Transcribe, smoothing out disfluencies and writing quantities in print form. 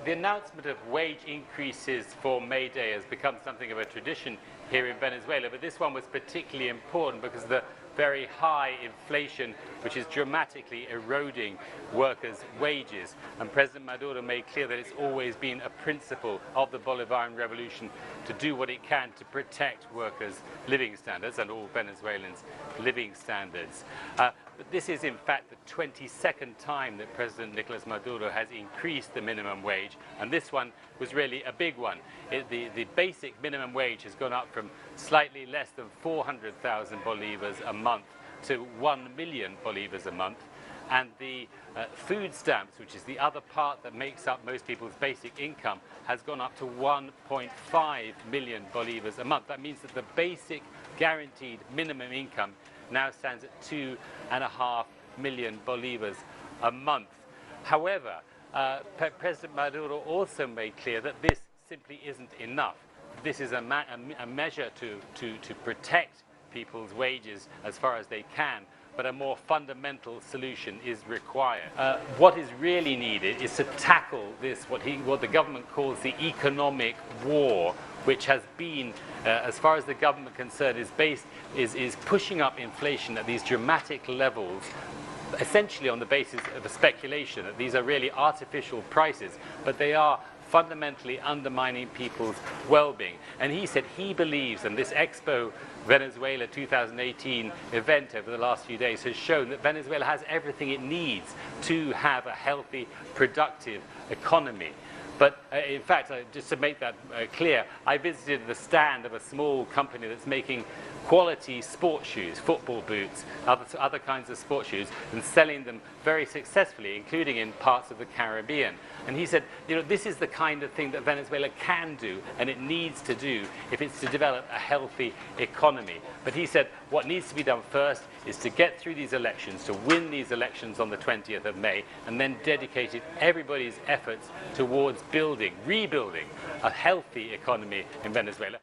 The announcement of wage increases for May Day has become something of a tradition here in Venezuela, but this one was particularly important because of the very high inflation which is dramatically eroding workers' wages. And President Maduro made clear that it's always been a principle of the Bolivarian revolution to do what it can to protect workers' living standards and all Venezuelans' living standards. But this is in fact the 22nd time that President Nicolas Maduro has increased the minimum wage, and this one was really a big one. The basic minimum wage has gone up from slightly less than 400,000 bolivars a month to 1 million bolivars a month, and the food stamps, which is the other part that makes up most people's basic income, has gone up to 1.5 million bolivars a month. That means that the basic guaranteed minimum income now stands at 2.5 million bolivars a month. However, President Maduro also made clear that this simply isn't enough. This is a measure to protect people's wages as far as they can, but a more fundamental solution is required. What is really needed is to tackle this, what the government calls the economic war, which has been, as far as the government concerned, is pushing up inflation at these dramatic levels, essentially on the basis of a speculation that these are really artificial prices, but they are fundamentally undermining people's well-being. And he said he believes, and this Expo Venezuela 2018 event over the last few days has shown that Venezuela has everything it needs to have a healthy, productive economy. But in fact, just to make that clear, I visited the stand of a small company that's making quality sports shoes, football boots, other kinds of sports shoes, and selling them very successfully, including in parts of the Caribbean. And he said, you know, this is the kind of thing that Venezuela can do and it needs to do if it's to develop a healthy economy. But he said what needs to be done first is to get through these elections, to win these elections on the 20th of May, and then dedicate everybody's efforts towards rebuilding a healthy economy in Venezuela.